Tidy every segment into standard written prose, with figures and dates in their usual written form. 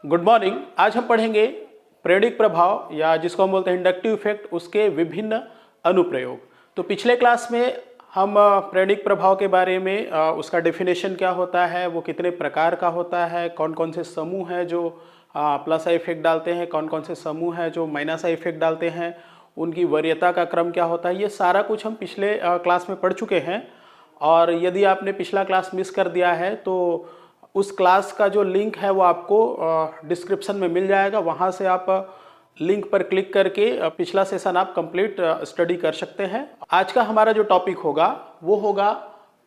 Good morning. आज हम पढ़ेंगे प्रेरणिक प्रभाव या जिसको हम बोलते हैं इंडक्टिव इफेक्ट, उसके विभिन्न अनुप्रयोग। तो पिछले क्लास में हम प्रेरणिक प्रभाव के बारे में उसका डेफिनेशन क्या होता है, वो कितने प्रकार का होता है, कौन कौन से समूह हैं जो प्लस आई इफेक्ट डालते हैं, कौन कौन से समूह हैं जो माइनस आई इफेक्ट डालते हैं, उनकी वरीयता का क्रम क्या होता है, ये सारा कुछ हम पिछले क्लास में पढ़ चुके हैं। और यदि आपने पिछला क्लास मिस कर दिया है तो उस क्लास का जो लिंक है वो आपको डिस्क्रिप्शन में मिल जाएगा, वहाँ से आप लिंक पर क्लिक करके पिछला सेशन आप कंप्लीट स्टडी कर सकते हैं। आज का हमारा जो टॉपिक होगा वो होगा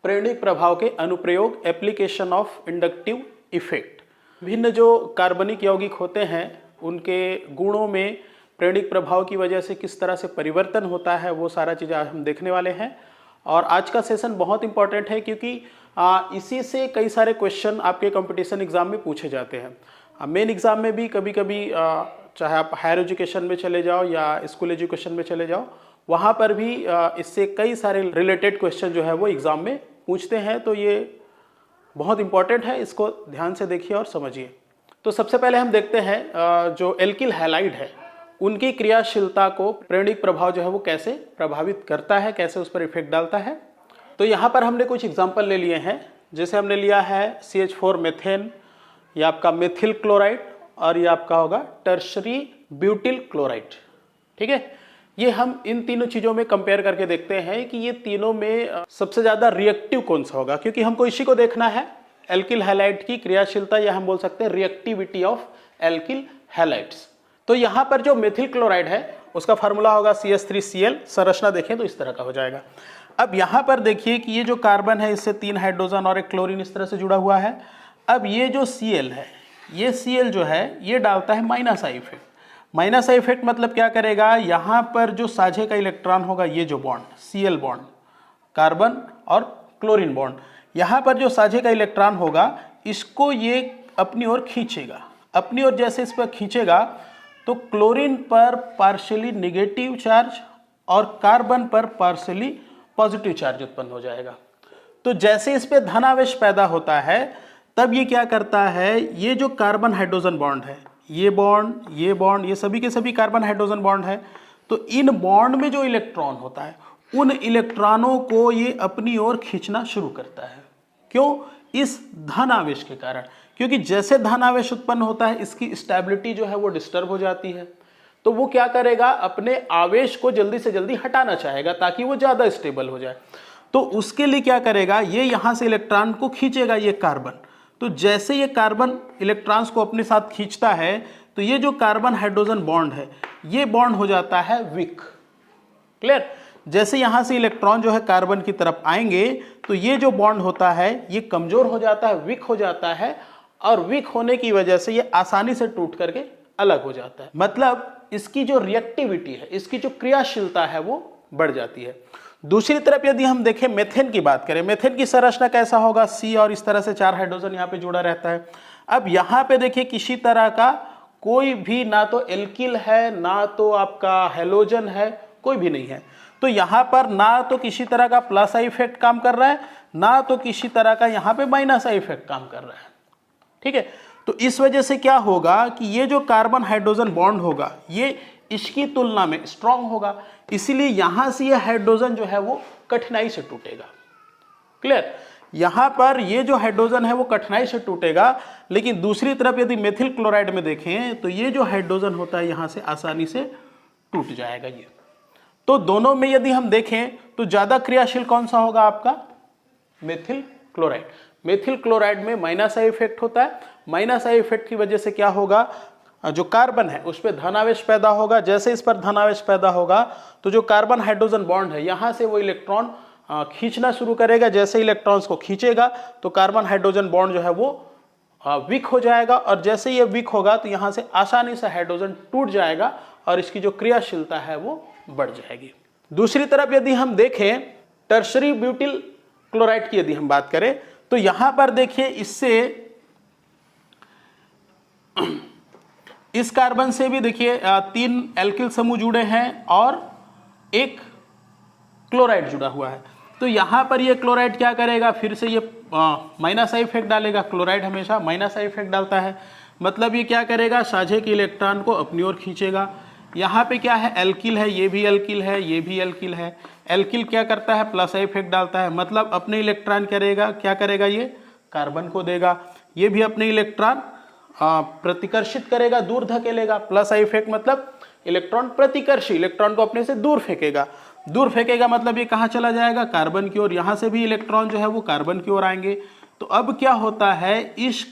प्रेरणिक प्रभाव के अनुप्रयोग, एप्लीकेशन ऑफ इंडक्टिव इफेक्ट। विभिन्न जो कार्बनिक यौगिक होते हैं उनके गुणों में प्रेरणिक प्रभाव की वजह से किस तरह से परिवर्तन होता है, वो सारा चीज़ आज हम देखने वाले हैं। और आज का सेशन बहुत इंपॉर्टेंट है क्योंकि इसी से कई सारे क्वेश्चन आपके कंपटीशन एग्जाम में पूछे जाते हैं। मेन एग्जाम में भी कभी कभी चाहे आप हायर एजुकेशन में चले जाओ या स्कूल एजुकेशन में चले जाओ, वहाँ पर भी इससे कई सारे रिलेटेड क्वेश्चन जो है वो एग्ज़ाम में पूछते हैं। तो ये बहुत इंपॉर्टेंट है, इसको ध्यान से देखिए और समझिए। तो सबसे पहले हम देखते हैं जो एल्किल हैलाइड है उनकी क्रियाशीलता को प्रेरणिक प्रभाव जो है वो कैसे प्रभावित करता है, कैसे उस पर इफेक्ट डालता है। तो यहाँ पर हमने कुछ एग्जाम्पल ले लिए हैं। जैसे हमने लिया है CH4 मेथेन, ये आपका मेथिल क्लोराइड, और ये आपका होगा टर्शरी ब्यूटिल क्लोराइड। ठीक है, ये हम इन तीनों चीज़ों में कंपेयर करके देखते हैं कि ये तीनों में सबसे ज़्यादा रिएक्टिव कौन सा होगा, क्योंकि हमको इसी को देखना है, एल्किल हैलाइड की क्रियाशीलता, या हम बोल सकते हैं रिएक्टिविटी ऑफ एल्किल हैलाइड्स। तो यहाँ पर जो मेथिल क्लोराइड है उसका फार्मूला होगा CH3Cl। संरचना देखें तो इस तरह का हो जाएगा। अब यहाँ पर देखिए कि ये जो कार्बन है इससे 3 हाइड्रोजन और एक क्लोरीन इस तरह से जुड़ा हुआ है। अब ये जो Cl है, ये Cl जो है ये डालता है minus I effect. Minus I effect मतलब क्या करेगा, यहाँ पर जो साझे का इलेक्ट्रॉन होगा, ये जो बॉन्ड Cl बॉन्ड, कार्बन और क्लोरीन बॉन्ड, यहाँ पर जो साझे का इलेक्ट्रॉन होगा इसको ये अपनी ओर खींचेगा। अपनी ओर जैसे इस पर खींचेगा तो क्लोरीन पर पार्शियली नेगेटिव चार्ज और कार्बन पर पार्शियली पॉजिटिव चार्ज उत्पन्न हो जाएगा। तो जैसे इस पे धनावेश पैदा होता है तब ये क्या करता है, ये जो कार्बन हाइड्रोजन बॉन्ड है, ये बॉन्ड, ये सभी के सभी कार्बन हाइड्रोजन बॉन्ड है। तो इन बॉन्ड में जो इलेक्ट्रॉन होता है उन इलेक्ट्रॉनों को ये अपनी ओर खींचना शुरू करता है। क्यों? इस धन आवेश के कारण, क्योंकि जैसे धन आवेश उत्पन्न होता है इसकी स्टेबिलिटी जो है वो डिस्टर्ब हो जाती है। तो वो क्या करेगा, अपने आवेश को जल्दी से जल्दी हटाना चाहेगा ताकि वो ज़्यादा स्टेबल हो जाए। तो उसके लिए क्या करेगा, ये यहाँ से इलेक्ट्रॉन को खींचेगा, ये कार्बन। तो जैसे ये कार्बन इलेक्ट्रॉन्स को अपने साथ खींचता है तो ये जो कार्बन हाइड्रोजन बॉन्ड है ये बॉन्ड हो जाता है वीक। क्लियर? जैसे यहाँ से इलेक्ट्रॉन जो है कार्बन की तरफ आएंगे तो ये जो बॉन्ड होता है ये कमजोर हो जाता है, वीक हो जाता है, और वीक होने की वजह से ये आसानी से टूट करके अलग हो जाता है। मतलब इसकी जो रिएक्टिविटी है, इसकी जो क्रियाशीलता है वो बढ़ जाती है। दूसरी तरफ यदि हम देखें मेथेन की बात करें, मेथेन की संरचना कैसा होगा, C और इस तरह से 4 हाइड्रोजन यहाँ पे जुड़ा रहता है। अब यहाँ पे देखिए किसी तरह का कोई भी ना तो एल्किल है ना तो आपका हेलोजन है, कोई भी नहीं है। तो यहाँ पर ना तो किसी तरह का प्लस आई इफेक्ट काम कर रहा है, ना तो किसी तरह का यहाँ पे माइनस आई इफेक्ट काम कर रहा है। ठीक है, तो इस वजह से क्या होगा कि ये जो कार्बन हाइड्रोजन बॉन्ड होगा ये इसकी तुलना में स्ट्रांग होगा, इसीलिए यहां से ये हाइड्रोजन जो है वो कठिनाई से टूटेगा। क्लियर? यहां पर ये जो हाइड्रोजन है वो कठिनाई से टूटेगा, लेकिन दूसरी तरफ यदि मेथिल क्लोराइड में देखें तो ये जो हाइड्रोजन होता है यहां से आसानी से टूट जाएगा ये। तो दोनों में यदि हम देखें तो ज्यादा क्रियाशील कौन सा होगा आपका, मेथिल क्लोराइड। मेथिल क्लोराइड में माइनस आई इफेक्ट होता है। माइनस आई इफेक्ट की वजह से क्या होगा, जो कार्बन है उस पर धनावेश पैदा होगा। जैसे इस पर धनावेश पैदा होगा तो जो कार्बन हाइड्रोजन बॉन्ड है यहाँ से वो इलेक्ट्रॉन खींचना शुरू करेगा। जैसे इलेक्ट्रॉन्स को खींचेगा तो कार्बन हाइड्रोजन बॉन्ड जो है वो वीक हो जाएगा, और जैसे ये वीक होगा तो यहाँ से आसानी से हाइड्रोजन टूट जाएगा और इसकी जो क्रियाशीलता है वो बढ़ जाएगी। दूसरी तरफ यदि हम देखें टर्शरी ब्यूटिल क्लोराइड की यदि हम बात करें तो यहाँ पर देखिए इससे इस कार्बन से भी देखिए 3 एल्किल समूह जुड़े हैं और एक क्लोराइड जुड़ा हुआ है। तो यहाँ पर ये क्लोराइड क्या करेगा, फिर से ये माइनस आई इफेक्ट डालेगा। क्लोराइड हमेशा माइनस आई इफेक्ट डालता है। मतलब ये क्या करेगा, साझे के इलेक्ट्रॉन को अपनी ओर खींचेगा। यहाँ पे क्या है, एल्किल है, ये भी एल्किल है, ये भी एल्किल है। एल्किल क्या करता है, प्लस आई इफेक्ट डालता है, मतलब अपने इलेक्ट्रॉन करेगा, क्या करेगा, ये कार्बन को देगा। ये भी अपने इलेक्ट्रॉन प्रतिकर्षित करेगा, दूर धकेलेगा। प्लस आई इफेक्ट मतलब इलेक्ट्रॉन प्रतिकर्षी, इलेक्ट्रॉन को अपने से दूर फेंकेगा। दूर फेंकेगा मतलब ये कहाँ चला जाएगा, कार्बन की ओर। यहाँ से भी इलेक्ट्रॉन जो है वो कार्बन की ओर आएंगे। तो अब क्या होता है, इस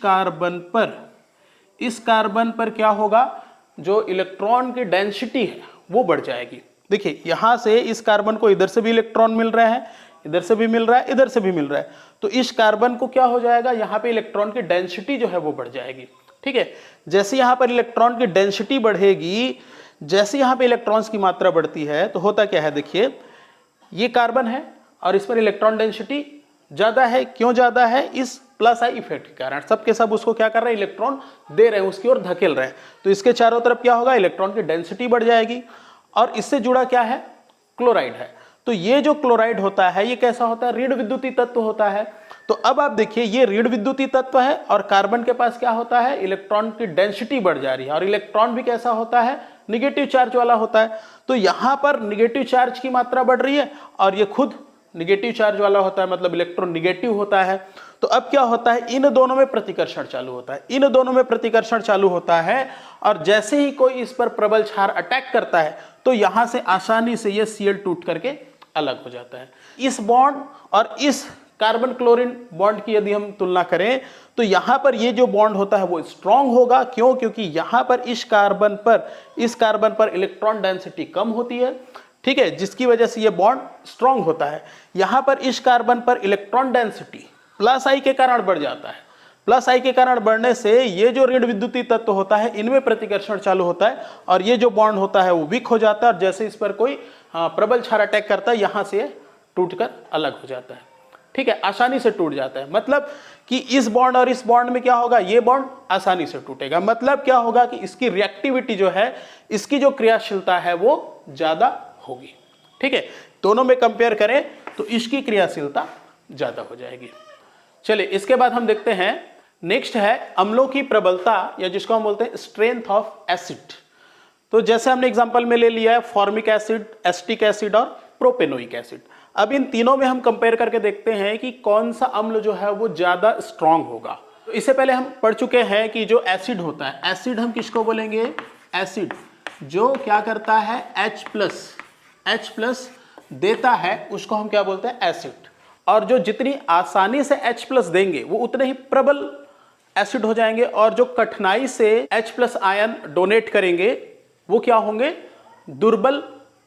कार्बन पर क्या होगा, जो इलेक्ट्रॉन की डेंसिटी है वो बढ़ जाएगी। देखिए यहाँ से इस कार्बन को इधर से भी इलेक्ट्रॉन मिल रहा है, इधर से भी मिल रहा है, इधर से भी मिल रहा है। तो इस कार्बन को क्या हो जाएगा, यहाँ पे इलेक्ट्रॉन की डेंसिटी जो है वो बढ़ जाएगी। ठीक है, जैसे यहाँ पर इलेक्ट्रॉन की डेंसिटी बढ़ेगी, जैसे यहाँ पे इलेक्ट्रॉन्स की मात्रा बढ़ती है, तो होता क्या है, देखिए ये कार्बन है और इस पर इलेक्ट्रॉन डेंसिटी ज्यादा है। क्यों ज्यादा है, इस प्लस आई इफेक्ट के कारण। सब के सब उसको क्या कर रहे हैं, इलेक्ट्रॉन दे रहे हैं, उसकी ओर धकेल रहे हैं। तो इसके चारों तरफ क्या होगा, इलेक्ट्रॉन की डेंसिटी बढ़ जाएगी। और इससे जुड़ा क्या है, क्लोराइड है। तो ये जो क्लोराइड होता है ये कैसा होता है, ऋण विद्युतीय तत्व होता है। तो अब आप देखिए ये ऋण विद्युतीय तत्व है और कार्बन के पास क्या होता है, इलेक्ट्रॉन की डेंसिटी बढ़ जा रही है। और इलेक्ट्रॉन भी कैसा होता है, निगेटिव चार्ज वाला होता है। तो यहां पर निगेटिव चार्ज की मात्रा बढ़ रही है और ये खुद निगेटिव चार्ज वाला होता है, मतलब इलेक्ट्रॉन निगेटिव होता है। तो अब क्या होता है, इन दोनों में प्रतिकर्षण चालू होता है, इन दोनों में प्रतिकर्षण चालू होता है। और जैसे ही कोई इस पर प्रबल क्षार अटैक करता है तो यहां से आसानी से ये Cl टूट करके अलग हो जाता है। इस बॉन्ड और इस कार्बन क्लोरीन बॉन्ड की यदि हम तुलना करें तो यहां पर ये जो बॉन्ड होता है वो स्ट्रांग होगा। क्यों, क्योंकि यहां पर इस कार्बन पर इलेक्ट्रॉन डेंसिटी कम होती है। ठीक है, जिसकी वजह से ये बॉन्ड स्ट्रांग होता है। यहां पर इस कार्बन पर इलेक्ट्रॉन डेंसिटी प्लस आई के कारण बढ़ जाता है। प्लस आई के कारण बढ़ने से ये जो ऋण विद्युतीय तत्व होता है इनमें प्रतिकर्षण चालू होता है और ये जो बॉन्ड होता है वो वीक हो जाता है। और जैसे इस पर कोई प्रबल क्षार अटैक करता है यहां से टूटकर अलग हो जाता है। ठीक है, आसानी से टूट जाता है। मतलब कि इस बॉन्ड और इस बॉन्ड में क्या होगा, ये बॉन्ड आसानी से टूटेगा। मतलब क्या होगा कि इसकी रिएक्टिविटी जो है, इसकी जो क्रियाशीलता है वो ज्यादा होगी। ठीक है, दोनों में कंपेयर करें तो इसकी क्रियाशीलता ज्यादा हो जाएगी। चलिए इसके बाद हम देखते हैं, नेक्स्ट है अम्लों की प्रबलता, या जिसको हम बोलते हैं स्ट्रेंथ ऑफ एसिड। तो जैसे हमने एग्जांपल में ले लिया है फॉर्मिक एसिड, एसिटिक एसिड और प्रोपेनोइक एसिड। अब इन तीनों में हम कंपेयर करके देखते हैं कि कौन सा अम्ल जो है वो ज्यादा स्ट्रांग होगा। तो इससे पहले हम पढ़ चुके हैं कि जो एसिड होता है, एसिड हम किसको बोलेंगे, एसिड जो क्या करता है, H प्लस देता है उसको हम क्या बोलते हैं, एसिड। और जो जितनी आसानी से H प्लस देंगे वो उतने ही प्रबल एसिड हो जाएंगे, और जो कठिनाई से H प्लस आयन डोनेट करेंगे वो क्या होंगे, दुर्बल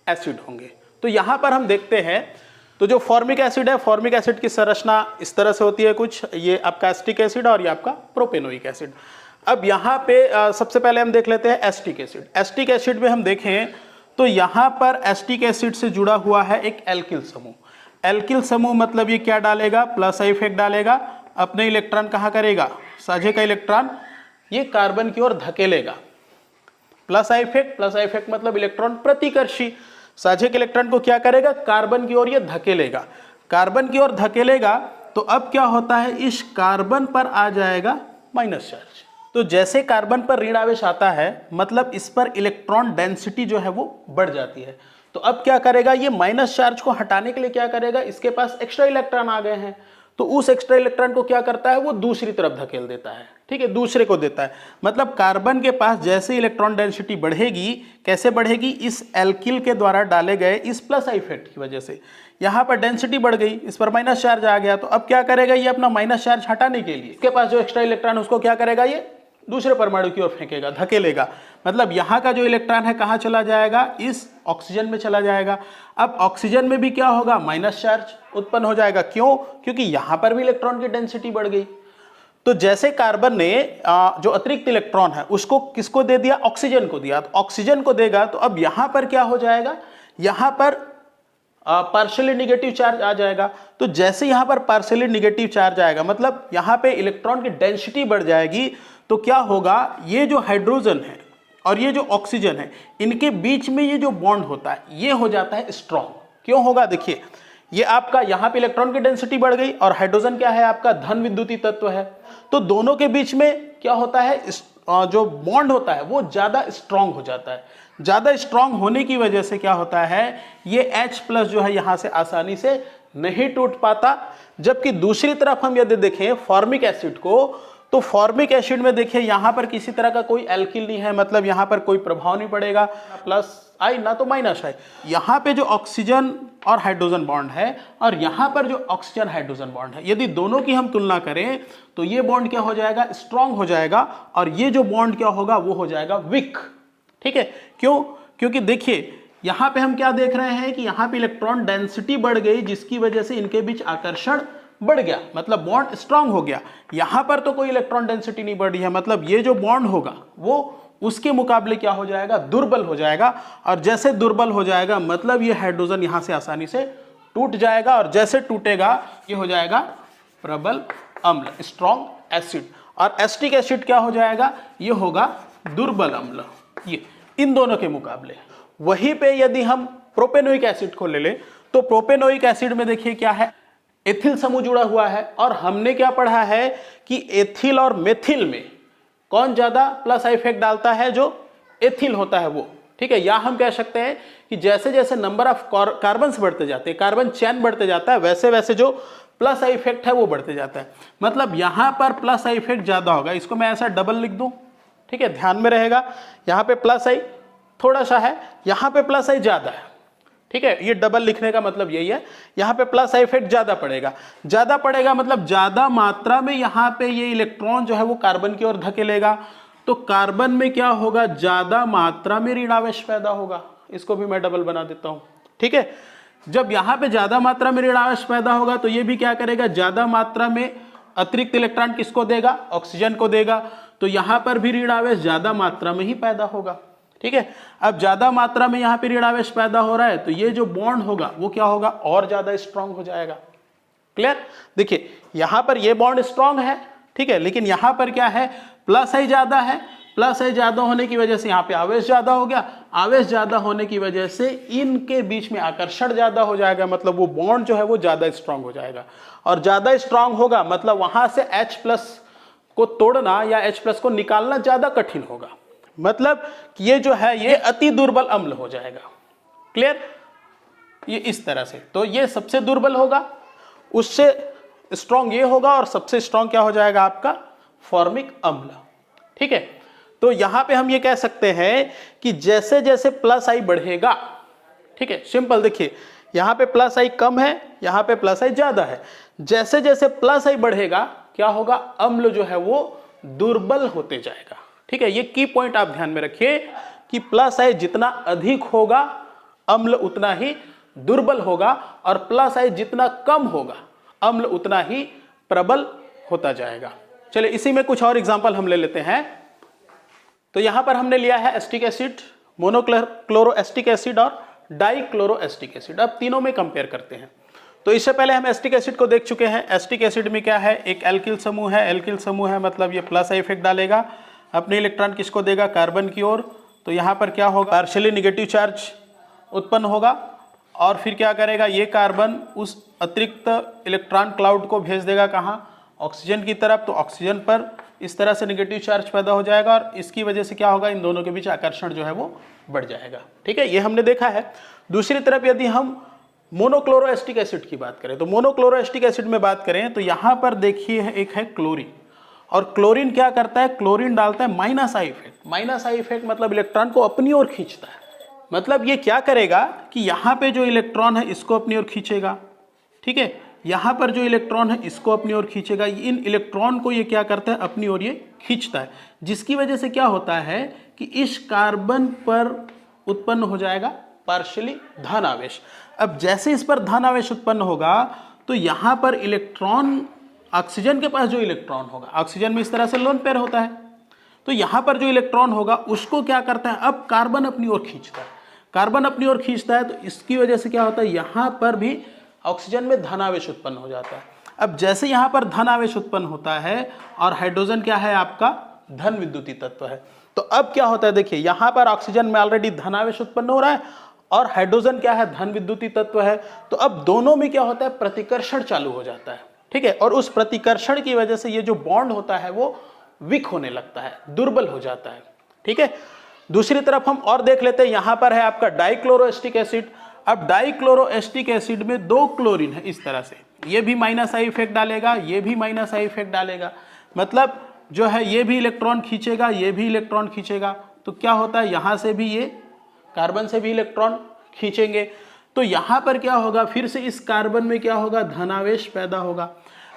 एसिड होंगे। तो यहां पर हम देखते हैं, तो जो फॉर्मिक एसिड है, फॉर्मिक एसिड की संरचना इस तरह से होती है कुछ, ये आपका एसिटिक एसिड और ये आपका प्रोपेनोइक एसिड। अब यहाँ पे सबसे पहले हम देख लेते हैं एसिटिक एसिड। एसिटिक एसिड में हम देखें तो यहाँ पर एसिटिक एसिड से जुड़ा हुआ है एक एल्किल समूह। एल्किल समूह मतलब ये क्या डालेगा, प्लस आई इफेक्ट डालेगा, अपने इलेक्ट्रॉन कहाँ करेगा, साझे का इलेक्ट्रॉन ये कार्बन की ओर धकेलेगा। प्लस आई इफेक्ट मतलब इलेक्ट्रॉन प्रतिकर्षी, साझे के इलेक्ट्रॉन को क्या करेगा, कार्बन की ओर ये धकेलेगा। कार्बन की ओर धकेलेगा तो अब क्या होता है, इस कार्बन पर आ जाएगा माइनस चार्ज। तो जैसे कार्बन पर ऋण आवेश आता है मतलब इस पर इलेक्ट्रॉन डेंसिटी जो है वो बढ़ जाती है। तो अब क्या करेगा, ये माइनस चार्ज को हटाने के लिए क्या करेगा, इसके पास एक्स्ट्रा इलेक्ट्रॉन आ गए हैं तो उस एक्स्ट्रा इलेक्ट्रॉन को क्या करता है, वो दूसरी तरफ धकेल देता है। ठीक है, दूसरे को देता है। मतलब कार्बन के पास जैसे इलेक्ट्रॉन डेंसिटी बढ़ेगी, कैसे बढ़ेगी, इस एल्किल के द्वारा डाले गए इस प्लस आई इफेक्ट की वजह से यहाँ पर डेंसिटी बढ़ गई, इस पर माइनस चार्ज आ गया। तो अब क्या करेगा, ये अपना माइनस चार्ज हटाने के लिए इसके पास जो एक्स्ट्रा इलेक्ट्रॉन उसको क्या करेगा, ये दूसरे परमाणु की ओर फेंकेगा, धकेलेगा। मतलब यहाँ का जो इलेक्ट्रॉन है कहाँ चला जाएगा, इस ऑक्सीजन में चला जाएगा। अब ऑक्सीजन में भी क्या होगा, माइनस चार्ज उत्पन्न हो जाएगा। क्यों, क्योंकि यहाँ पर भी इलेक्ट्रॉन की डेंसिटी बढ़ गई। तो जैसे कार्बन ने जो अतिरिक्त इलेक्ट्रॉन है उसको किसको दे दिया, ऑक्सीजन को दिया। तो ऑक्सीजन को देगा तो अब यहाँ पर क्या हो जाएगा, यहाँ पर पार्शियली निगेटिव चार्ज आ जाएगा। तो जैसे यहाँ पर पार्शियली निगेटिव चार्ज आएगा मतलब यहाँ पे इलेक्ट्रॉन की डेंसिटी बढ़ जाएगी। तो क्या होगा, ये जो हाइड्रोजन है और ये जो ऑक्सीजन है इनके बीच में ये जो बॉन्ड होता है ये हो जाता है स्ट्रॉन्ग। क्यों होगा, देखिए ये आपका यहाँ पे इलेक्ट्रॉन की डेंसिटी बढ़ गई और हाइड्रोजन क्या है, आपका धन विद्युतीय तत्व है। तो दोनों के बीच में क्या होता है, जो बॉन्ड होता है वो ज़्यादा स्ट्रांग हो जाता है। ज़्यादा स्ट्रांग होने की वजह से क्या होता है, ये H+ जो है यहाँ से आसानी से नहीं टूट पाता। जबकि दूसरी तरफ हम यदि देखें फॉर्मिक एसिड को, तो फॉर्मिक एसिड में देखिए यहाँ पर किसी तरह का कोई एल्किल नहीं है, मतलब यहाँ पर कोई प्रभाव नहीं पड़ेगा, प्लस आई ना तो माइनस आई। यहाँ पे जो ऑक्सीजन और हाइड्रोजन बॉन्ड है और यहाँ पर जो ऑक्सीजन हाइड्रोजन बॉन्ड है, यदि दोनों की हम तुलना करें तो ये बॉन्ड क्या हो जाएगा, स्ट्रांग हो जाएगा, और ये जो बॉन्ड क्या होगा वो हो जाएगा वीक। ठीक है, क्यों? क्योंकि देखिए यहाँ पे हम क्या देख रहे हैं कि यहाँ पे इलेक्ट्रॉन डेंसिटी बढ़ गई, जिसकी वजह से इनके बीच आकर्षण बढ़ गया, मतलब बॉन्ड स्ट्रांग हो गया। यहाँ पर तो कोई इलेक्ट्रॉन डेंसिटी नहीं बढ़ी है, मतलब ये जो बॉन्ड होगा वो उसके मुकाबले क्या हो जाएगा, दुर्बल हो जाएगा। और जैसे दुर्बल हो जाएगा मतलब ये हाइड्रोजन यहाँ से आसानी से टूट जाएगा, और जैसे टूटेगा ये हो जाएगा प्रबल अम्ल, स्ट्रॉन्ग एसिड। और एसिटिक एसिड क्या हो जाएगा, ये होगा दुर्बल अम्ल, ये इन दोनों के मुकाबले। वहीं पे यदि हम प्रोपेनोइक एसिड को ले लें तो प्रोपेनोइक एसिड में देखिए क्या है, एथिल समूह जुड़ा हुआ है। और हमने क्या पढ़ा है कि एथिल और मेथिल में कौन ज्यादा प्लस आई इफेक्ट डालता है, जो एथिल होता है वो। ठीक है, या हम कह सकते हैं कि जैसे जैसे नंबर ऑफ कार्बन्स बढ़ते जाते हैं, कार्बन चैन बढ़ते जाता है, वैसे वैसे जो प्लस आई इफेक्ट है वो बढ़ते जाता है। मतलब यहां पर प्लस आई इफेक्ट ज्यादा होगा। इसको मैं ऐसा डबल लिख दूं, ठीक है, ध्यान में रहेगा। यहां पे प्लस आई थोड़ा सा है, यहां पे प्लस आई ज्यादा है। ठीक है, ये डबल लिखने का मतलब यही है, यहां पे प्लस आई इफेक्ट ज्यादा पड़ेगा। ज्यादा पड़ेगा मतलब ज्यादा मात्रा में यहां पे ये इलेक्ट्रॉन जो है वो कार्बन की ओर धकेलेगा। तो कार्बन में क्या होगा, ज्यादा मात्रा में ऋणावेश पैदा होगा। इसको भी मैं डबल बना देता हूं। ठीक है, जब यहां पे ज्यादा मात्रा में ऋणावेश पैदा होगा तो ये भी क्या करेगा, ज्यादा मात्रा में अतिरिक्त इलेक्ट्रॉन किसको देगा, ऑक्सीजन को देगा। तो यहां पर भी ऋणावेश ज्यादा मात्रा में ही पैदा होगा। ठीक है, अब ज्यादा मात्रा में यहां पे ऋणावेश पैदा हो रहा है तो ये जो बॉन्ड होगा वो क्या होगा, और ज्यादा स्ट्रांग हो जाएगा। क्लियर? देखिए यहां पर ये बॉन्ड स्ट्रांग है, ठीक है, लेकिन यहां पर क्या है, प्लस आई ज्यादा है। प्लस आई ज्यादा होने की वजह से यहाँ पे आवेश ज्यादा हो गया। आवेश ज्यादा होने की वजह से इनके बीच में आकर्षण ज्यादा हो जाएगा, मतलब वो बॉन्ड जो है वो ज्यादा स्ट्रांग हो जाएगा। और ज्यादा स्ट्रांग होगा मतलब वहां से H+ को तोड़ना या H+ को निकालना ज्यादा कठिन होगा। मतलब कि ये जो है ये अति दुर्बल अम्ल हो जाएगा। क्लियर? ये इस तरह से, तो ये सबसे दुर्बल होगा, उससे स्ट्रांग ये होगा, और सबसे स्ट्रांग क्या हो जाएगा आपका, फॉर्मिक अम्ल। ठीक है, तो यहां पे हम ये कह सकते हैं कि जैसे जैसे प्लस आई बढ़ेगा, ठीक है, सिंपल देखिए यहां पे प्लस आई कम है, यहां पे प्लस आई ज्यादा है। जैसे जैसे प्लस आई बढ़ेगा क्या होगा, अम्ल जो है वो दुर्बल होते जाएगा। ठीक है, ये की पॉइंट आप ध्यान में रखिए कि प्लस आई जितना अधिक होगा अम्ल उतना ही दुर्बल होगा, और प्लस आई जितना कम होगा अम्ल उतना ही प्रबल होता जाएगा। चलिए इसी में कुछ और एग्जांपल हम ले लेते हैं। तो यहां पर हमने लिया है acetic acid, monochloro acetic acid और डाइक्लोरो एसिटिक एसिड। अब तीनों में कंपेयर करते हैं। तो इससे पहले हम एसिटिक एसिड को देख चुके हैं। एसिटिक एसिड में क्या है, एक एल्किल समूह है। एल्किल समूह है मतलब ये प्लस आई इफेक्ट डालेगा, अपने इलेक्ट्रॉन किसको देगा, कार्बन की ओर। तो यहाँ पर क्या होगा, पार्शियली निगेटिव चार्ज उत्पन्न होगा, और फिर क्या करेगा, ये कार्बन उस अतिरिक्त इलेक्ट्रॉन क्लाउड को भेज देगा कहाँ, ऑक्सीजन की तरफ। तो ऑक्सीजन पर इस तरह से निगेटिव चार्ज पैदा हो जाएगा, और इसकी वजह से क्या होगा, इन दोनों के बीच आकर्षण जो है वो बढ़ जाएगा। ठीक है, ये हमने देखा है। दूसरी तरफ यदि हम मोनोक्लोरो एसिटिक एसिड की बात करें, तो मोनोक्लोरो एसिटिक एसिड में बात करें तो यहाँ पर देखिए एक है क्लोरीन, और क्लोरीन क्या करता है, क्लोरीन डालता है minus I effect. Minus I effect मतलब इलेक्ट्रॉन को अपनी ओर खींचता है। मतलब ये क्या करेगा कि यहाँ पे जो इलेक्ट्रॉन है इसको अपनी ओर खींचेगा, ठीक है, यहाँ पर जो इलेक्ट्रॉन है इसको अपनी ओर खींचेगा। इन इलेक्ट्रॉन को ये क्या करता है, अपनी ओर ये खींचता है, जिसकी वजह से क्या होता है कि इस कार्बन पर उत्पन्न हो जाएगा पार्शियली धन आवेश। अब जैसे इस पर धन आवेश उत्पन्न होगा तो यहाँ पर इलेक्ट्रॉन, ऑक्सीजन के पास जो इलेक्ट्रॉन होगा, ऑक्सीजन में इस तरह से लोन पेयर होता है, तो यहाँ पर जो इलेक्ट्रॉन होगा उसको क्या करता है, अब कार्बन अपनी ओर खींचता है। कार्बन अपनी ओर खींचता है तो इसकी वजह से क्या होता है, यहाँ पर भी ऑक्सीजन में धनावेश उत्पन्न हो जाता है। अब जैसे यहाँ पर धनावेश उत्पन्न होता है, और हाइड्रोजन क्या है आपका, धन विद्युतीय तत्व है, तो अब क्या होता है, देखिए यहाँ पर ऑक्सीजन में ऑलरेडी धनावेश उत्पन्न हो रहा है, और हाइड्रोजन क्या है, धन विद्युतीय तत्व है। तो अब दोनों में क्या होता है, प्रतिकर्षण चालू हो जाता है। ठीक है, और उस प्रतिकर्षण की वजह से ये जो बॉन्ड होता है वो वीक होने लगता है, दुर्बल हो जाता है। ठीक है, दूसरी तरफ हम और देख लेते हैं, यहां पर है आपका डाइक्लोरोएसिटिक एसिड। अब डाइक्लोरोएसिटिक एसिड में 2 क्लोरीन है इस तरह से, ये भी माइनस आई इफेक्ट डालेगा, ये भी माइनस आई इफेक्ट डालेगा, मतलब जो है ये भी इलेक्ट्रॉन खींचेगा, ये भी इलेक्ट्रॉन खींचेगा। तो क्या होता है, यहां से भी ये कार्बन से भी इलेक्ट्रॉन खींचेंगे, तो यहां पर क्या होगा, फिर से इस कार्बन में क्या होगा, धनावेश पैदा होगा।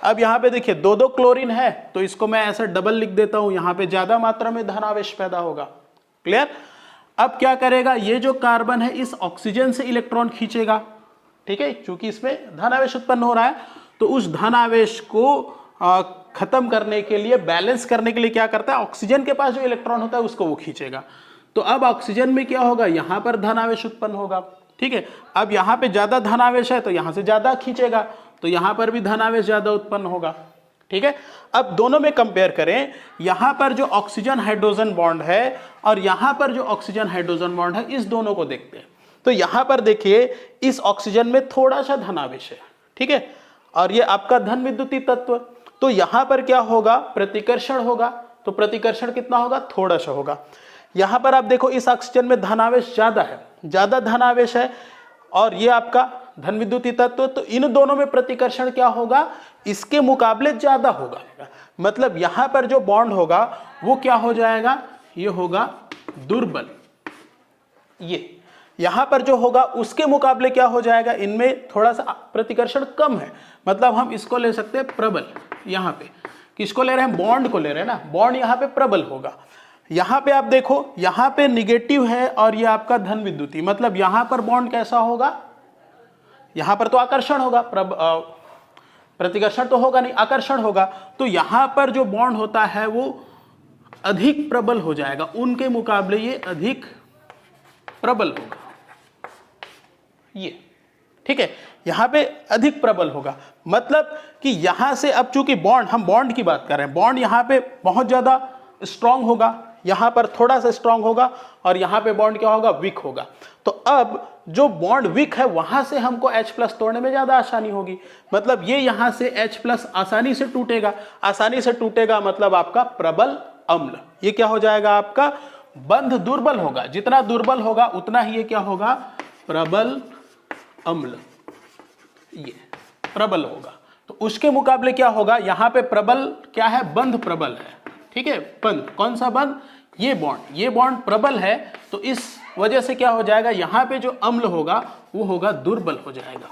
अब यहाँ पे देखिए 2 क्लोरीन है, तो इसको मैं ऐसा डबल लिख देता हूं, यहाँ पे ज्यादा मात्रा में धनावेश पैदा होगा। क्लियर। अब क्या करेगा, ये जो कार्बन है इस ऑक्सीजन से इलेक्ट्रॉन खींचेगा। ठीक है, क्योंकि इसमें धनावेश उत्पन्न हो रहा है, तो उस धनावेश को खत्म करने के लिए, बैलेंस करने के लिए क्या करता है, ऑक्सीजन के पास जो इलेक्ट्रॉन होता है उसको वो खींचेगा। तो अब ऑक्सीजन में क्या होगा, यहां पर धनावेश उत्पन्न होगा। ठीक है, अब यहां पे ज्यादा धनावेश है तो यहां से ज्यादा खींचेगा, तो यहां पर भी धनावेश ज्यादा उत्पन्न होगा। ठीक है, अब दोनों में कंपेयर करें, यहां पर जो ऑक्सीजन हाइड्रोजन बॉन्ड है और यहां पर जो ऑक्सीजन हाइड्रोजन बॉन्ड है, इस दोनों को देखते हैं। तो यहां पर देखिए इस ऑक्सीजन में थोड़ा सा धनावेश है। ठीक है, और ये आपका धन विद्युतीय तत्व, तो यहां पर क्या होगा, प्रतिकर्षण होगा। तो प्रतिकर्षण कितना होगा, थोड़ा सा होगा। यहां पर आप देखो इस ऑक्सीजन में धनावेश ज्यादा है, ज्यादा धनावेश है, और ये आपका धन विद्युतीय तत्व, तो इन दोनों में प्रतिकर्षण क्या होगा, इसके मुकाबले ज्यादा होगा। मतलब यहां पर जो बॉन्ड होगा वो क्या हो जाएगा, ये होगा दुर्बल। ये यहां पर जो होगा उसके मुकाबले क्या हो जाएगा, इनमें थोड़ा सा प्रतिकर्षण कम है, मतलब हम इसको ले सकते हैं प्रबल। यहां पे किसको ले रहे हैं, बॉन्ड को ले रहे हैं ना, बॉन्ड यहां पे प्रबल होगा। यहां पे आप देखो, यहां पे निगेटिव है और ये आपका धन विद्युतीय, मतलब यहां पर बॉन्ड कैसा होगा, यहां पर तो आकर्षण होगा, प्रतिकर्षण तो होगा नहीं, आकर्षण होगा। तो यहां पर जो बॉन्ड होता है वो अधिक प्रबल हो जाएगा, उनके मुकाबले ये अधिक प्रबल होगा। ये ठीक है, यहां पे अधिक प्रबल होगा, मतलब कि यहां से अब चूंकि बॉन्ड, हम बॉन्ड की बात कर रहे हैं, बॉन्ड यहां पे बहुत ज्यादा स्ट्रांग होगा, यहां पर थोड़ा सा स्ट्रांग होगा, और यहां पे बॉन्ड क्या होगा, वीक होगा। तो अब जो बॉन्ड वीक है वहां से हमको H+ तोड़ने में ज्यादा आसानी होगी, मतलब ये यहां से H+ आसानी से टूटेगा, आसानी से टूटेगा, मतलब आपका प्रबल अम्ल। ये क्या हो जाएगा, आपका बंध दुर्बल होगा, जितना दुर्बल होगा उतना ही ये क्या होगा, प्रबल अम्ल। ये प्रबल होगा, तो उसके मुकाबले क्या होगा, यहां पे प्रबल क्या है, बंध प्रबल है। ठीक है, बंध, कौन सा बंध, ये बॉन्ड प्रबल है, तो इस वजह से क्या हो जाएगा, यहां पे जो अम्ल होगा वो होगा दुर्बल हो जाएगा।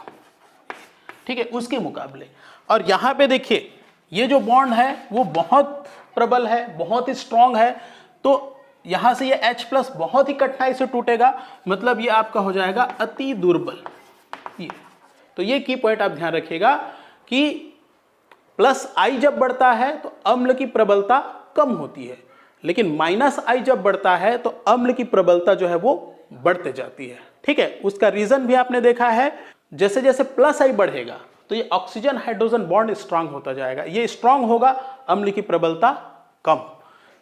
ठीक है, उसके मुकाबले। और यहां पे देखिए ये जो बॉन्ड है वो बहुत प्रबल है, बहुत ही स्ट्रांग है, तो यहां से ये H+ बहुत ही कठिनाई से टूटेगा, मतलब ये आपका हो जाएगा अति दुर्बल। ये तो ये की पॉइंट आप ध्यान रखिएगा कि +I जब बढ़ता है तो अम्ल की प्रबलता कम होती है, लेकिन -I जब बढ़ता है तो अम्ल की प्रबलता जो है वो बढ़ते जाती है। ठीक है, उसका रीजन भी आपने देखा है, जैसे जैसे +I बढ़ेगा तो ये ऑक्सीजन हाइड्रोजन बॉन्ड स्ट्रांग होता जाएगा, ये स्ट्रांग होगा, अम्ल की प्रबलता कम।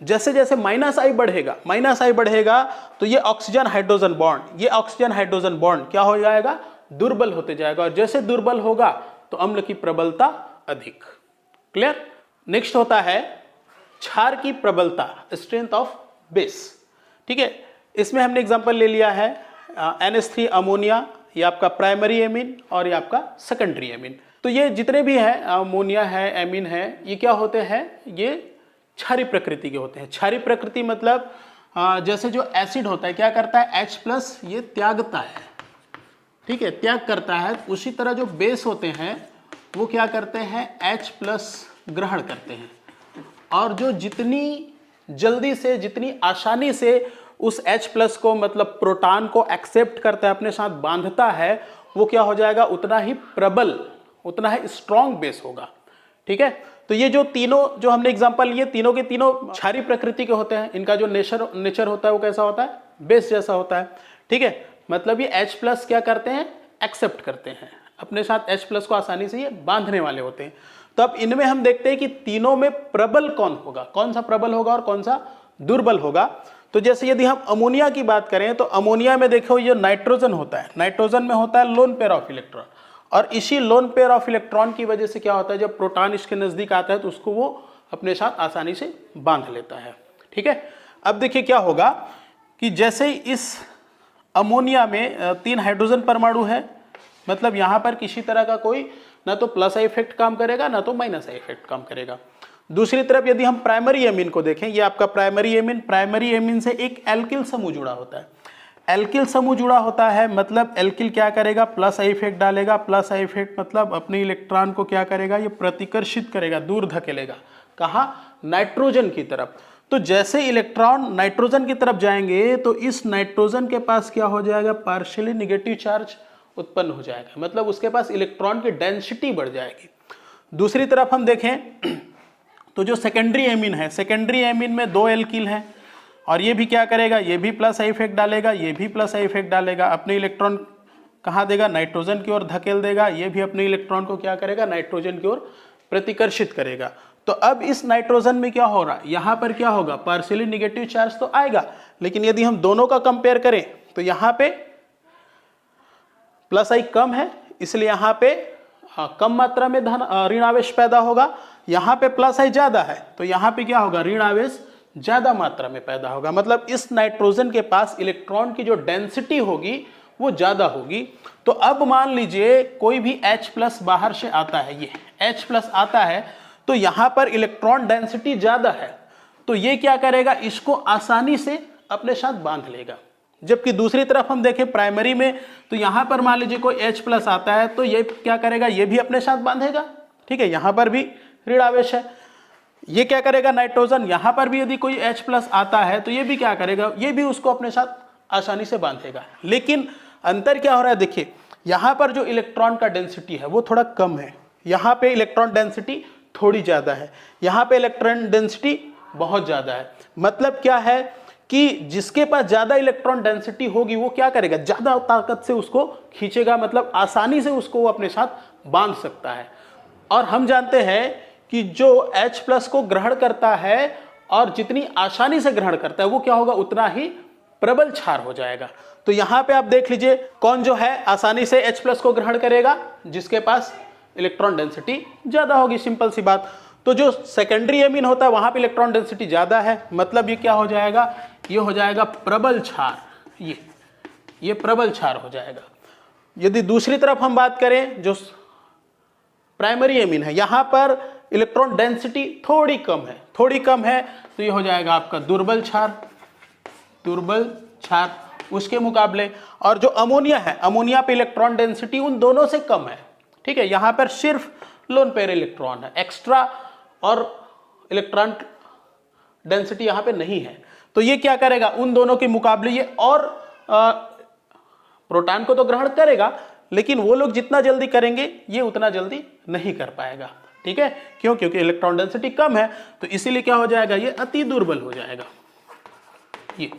जैसे जैसे -I बढ़ेगा तो ये ऑक्सीजन हाइड्रोजन बॉन्ड क्या हो जाएगा, दुर्बल होते जाएगा, और जैसे दुर्बल होगा तो अम्ल की प्रबलता अधिक। क्लियर। नेक्स्ट होता है क्षार की प्रबलता, स्ट्रेंथ ऑफ बेस। ठीक है, इसमें हमने एग्जांपल ले लिया है NH3 अमोनिया, ये आपका प्राइमरी एमीन और ये आपका सेकेंडरी एमीन। तो ये जितने भी हैं, अमोनिया है, एमीन है, ये क्या होते हैं, ये क्षारीय प्रकृति के होते हैं। क्षारीय प्रकृति मतलब जैसे जो एसिड होता है क्या करता है, H+ ये त्यागता है, ठीक है, त्याग करता है। उसी तरह जो बेस होते हैं वो क्या करते हैं, H+ ग्रहण करते हैं, और जो जितनी जल्दी से, जितनी आसानी से उस H+ को, मतलब प्रोटॉन को एक्सेप्ट करता है, अपने साथ बांधता है, वो क्या हो जाएगा, उतना ही प्रबल, उतना ही स्ट्रॉन्ग बेस होगा। ठीक है, तो ये जो तीनों जो हमने एग्जांपल लिए, तीनों के तीनों क्षारीय प्रकृति के होते हैं। इनका जो नेचर होता है वो कैसा होता है, बेस जैसा होता है। ठीक है, मतलब ये H+ क्या करते हैं, एक्सेप्ट करते हैं, अपने साथ H+ को आसानी से ये बांधने वाले होते हैं। तो अब इनमें हम देखते हैं कि तीनों में प्रबल कौन होगा, कौन सा प्रबल होगा और कौन सा दुर्बल होगा। तो जैसे यदि हम अमोनिया की बात करें तो अमोनिया में देखो ये नाइट्रोजन होता है, नाइट्रोजन में होता है लोन पेयर ऑफ इलेक्ट्रॉन, और इसी लोन पेयर ऑफ इलेक्ट्रॉन की वजह से क्या होता है, जब प्रोटॉन इसके नजदीक आता है तो उसको वो अपने साथ आसानी से बांध लेता है। ठीक है, अब देखिए क्या होगा कि जैसे ही इस अमोनिया में 3 हाइड्रोजन परमाणु है, मतलब यहाँ पर किसी तरह का कोई ना तो प्लस आई इफेक्ट काम करेगा ना तो माइनस आई इफेक्ट काम करेगा। दूसरी तरफ यदि हम प्राइमरी एमीन को देखें, ये आपका प्राइमरी एमीन से एक एल्किल समूह जुड़ा होता है। एल्किल समूह जुड़ा होता है मतलब एल्किल क्या करेगा, प्लस आई इफेक्ट डालेगा। प्लस आई इफेक्ट मतलब अपने इलेक्ट्रॉन को क्या करेगा, ये प्रतिकर्षित करेगा, दूर धकेलेगा। कहाँ? नाइट्रोजन की तरफ। तो जैसे इलेक्ट्रॉन नाइट्रोजन की तरफ जाएंगे तो इस नाइट्रोजन के पास क्या हो जाएगा, पार्शियली निगेटिव चार्ज उत्पन्न हो जाएगा, मतलब उसके पास इलेक्ट्रॉन की डेंसिटी बढ़ जाएगी। दूसरी तरफ हम देखें तो जो सेकेंडरी एमीन है, सेकेंडरी एमीन में 2 एल्किल हैं और ये भी क्या करेगा, ये भी प्लस आई इफेक्ट डालेगा, ये भी प्लस आई इफेक्ट डालेगा। अपने इलेक्ट्रॉन कहाँ देगा, नाइट्रोजन की ओर धकेल देगा। ये भी अपने इलेक्ट्रॉन को क्या करेगा, नाइट्रोजन की ओर प्रतिकर्षित करेगा। तो अब इस नाइट्रोजन में क्या हो रहा है, यहाँ पर क्या होगा, पार्शियली निगेटिव चार्ज तो आएगा, लेकिन यदि हम दोनों का कंपेयर करें तो यहाँ पे प्लस आई कम है, इसलिए यहाँ पे कम मात्रा में ऋण आवेश पैदा होगा। यहाँ पे प्लस आई ज्यादा है तो यहाँ पे क्या होगा, ऋण आवेश ज्यादा मात्रा में पैदा होगा। मतलब इस नाइट्रोजन के पास इलेक्ट्रॉन की जो डेंसिटी होगी वो ज्यादा होगी। तो अब मान लीजिए कोई भी H+ बाहर से आता है, ये H+ आता है तो यहाँ पर इलेक्ट्रॉन डेंसिटी ज्यादा है, तो ये क्या करेगा, इसको आसानी से अपने साथ बांध लेगा। जबकि दूसरी तरफ हम देखें प्राइमरी में तो यहाँ पर मान लीजिए कोई H+ आता है तो ये क्या करेगा, ये भी अपने साथ बांधेगा। ठीक है, यहाँ पर भी ऋण आवेश है। ये क्या करेगा, नाइट्रोजन, यहाँ पर भी यदि कोई H+ आता है तो ये भी क्या करेगा, ये भी उसको अपने साथ आसानी से बांधेगा। लेकिन अंतर क्या हो रहा है, देखिए यहाँ पर जो इलेक्ट्रॉन का डेंसिटी है वो थोड़ा कम है, यहाँ पे इलेक्ट्रॉन डेंसिटी थोड़ी ज़्यादा है, यहाँ पे इलेक्ट्रॉन डेंसिटी बहुत ज़्यादा है। मतलब क्या है कि जिसके पास ज़्यादा इलेक्ट्रॉन डेंसिटी होगी वो क्या करेगा, ज़्यादा ताकत से उसको खींचेगा, मतलब आसानी से उसको वो अपने साथ बांध सकता है। और हम जानते हैं कि जो H+ को ग्रहण करता है और जितनी आसानी से ग्रहण करता है वो क्या होगा, उतना ही प्रबल क्षार हो जाएगा। तो यहाँ पे आप देख लीजिए कौन जो है आसानी से H+ को ग्रहण करेगा, जिसके पास इलेक्ट्रॉन डेंसिटी ज़्यादा होगी, सिंपल सी बात। तो जो सेकेंडरी एमीन होता है वहाँ पे इलेक्ट्रॉन डेंसिटी ज़्यादा है, मतलब ये क्या हो जाएगा, ये हो जाएगा प्रबल क्षार, ये प्रबल क्षार हो जाएगा। यदि दूसरी तरफ हम बात करें जो प्राइमरी एमीन है, यहाँ पर इलेक्ट्रॉन डेंसिटी थोड़ी कम है, तो ये हो जाएगा आपका दुर्बल क्षार उसके मुकाबले। और जो अमोनिया है, अमोनिया पे इलेक्ट्रॉन डेंसिटी उन दोनों से कम है। ठीक है, यहाँ पर सिर्फ लोन पेयर इलेक्ट्रॉन है, एक्स्ट्रा और इलेक्ट्रॉन डेंसिटी यहाँ पे नहीं है। तो ये क्या करेगा, उन दोनों के मुकाबले ये और प्रोटॉन को तो ग्रहण करेगा, लेकिन वो लोग जितना जल्दी करेंगे ये उतना जल्दी नहीं कर पाएगा। ठीक है, क्यों, क्योंकि इलेक्ट्रॉन डेंसिटी कम है, तो इसीलिए क्या हो जाएगा, ये अति दुर्बल हो जाएगा ये।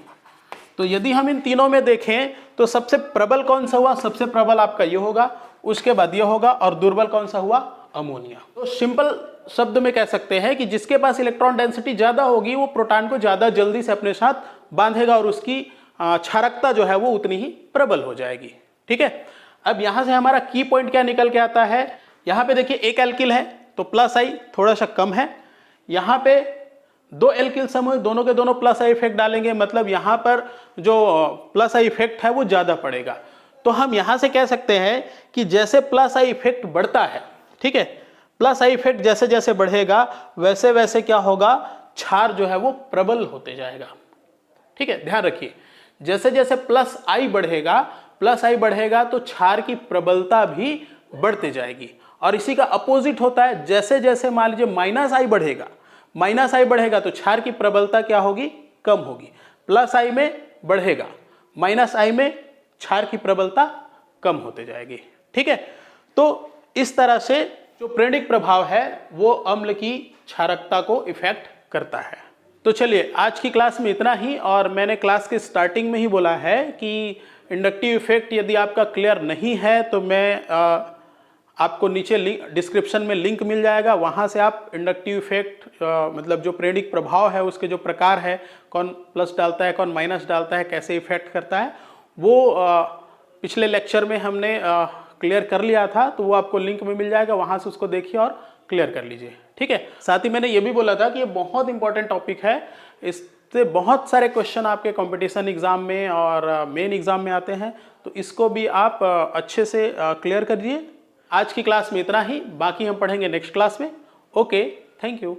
तो यदि हम इन तीनों में देखें तो सबसे प्रबल कौन सा हुआ, सबसे प्रबल आपका ये होगा, उसके बाद ये होगा, और दुर्बल कौन सा हुआ, अमोनिया। तो सिंपल शब्द में कह सकते हैं कि जिसके पास इलेक्ट्रॉन डेंसिटी ज्यादा होगी वो प्रोटॉन को ज्यादा जल्दी से अपने साथ बांधेगा और उसकी क्षारकता जो है वो उतनी ही प्रबल हो जाएगी। ठीक है, अब यहां से हमारा की पॉइंट क्या निकल के आता है, यहाँ पे देखिए एक एल्किल है तो प्लस आई थोड़ा सा कम है, यहाँ पे 2 एल्किल समूह, दोनों के दोनों प्लस आई इफेक्ट डालेंगे, मतलब यहाँ पर जो प्लस आई इफेक्ट है वो ज्यादा पड़ेगा। तो हम यहाँ से कह सकते हैं कि जैसे प्लस आई इफेक्ट बढ़ता है, ठीक है, प्लस आई इफेक्ट जैसे जैसे बढ़ेगा वैसे वैसे क्या होगा, क्षार जो है वो प्रबल होते जाएगा। ठीक है, ध्यान रखिए, जैसे जैसे प्लस आई बढ़ेगा तो क्षार की प्रबलता भी बढ़ते जाएगी। और इसी का अपोजिट होता है, जैसे जैसे मान लीजिए माइनस आई बढ़ेगा तो क्षार की प्रबलता क्या होगी, कम होगी। प्लस आई में बढ़ेगा, माइनस आई में क्षार की प्रबलता कम होते जाएगी। ठीक है, तो इस तरह से जो प्रेरणिक प्रभाव है वो अम्ल की क्षारकता को इफेक्ट करता है। तो चलिए आज की क्लास में इतना ही, और मैंने क्लास के स्टार्टिंग में ही बोला है कि इंडक्टिव इफेक्ट यदि आपका क्लियर नहीं है तो मैं आपको नीचे डिस्क्रिप्शन में लिंक मिल जाएगा, वहाँ से आप इंडक्टिव इफेक्ट मतलब जो प्रेरणिक प्रभाव है उसके जो प्रकार है, कौन प्लस डालता है कौन माइनस डालता है, कैसे इफेक्ट करता है, वो पिछले लेक्चर में हमने क्लियर कर लिया था, तो वो आपको लिंक में मिल जाएगा, वहाँ से उसको देखिए और क्लियर कर लीजिए। ठीक है। साथ ही मैंने ये भी बोला था कि ये बहुत इंपॉर्टेंट टॉपिक है, इससे बहुत सारे क्वेश्चन आपके कंपटीशन एग्जाम में और मेन एग्जाम में आते हैं, तो इसको भी आप अच्छे से क्लियर करिए। आज की क्लास में इतना ही, बाकी हम पढ़ेंगे नेक्स्ट क्लास में। Okay, thank you.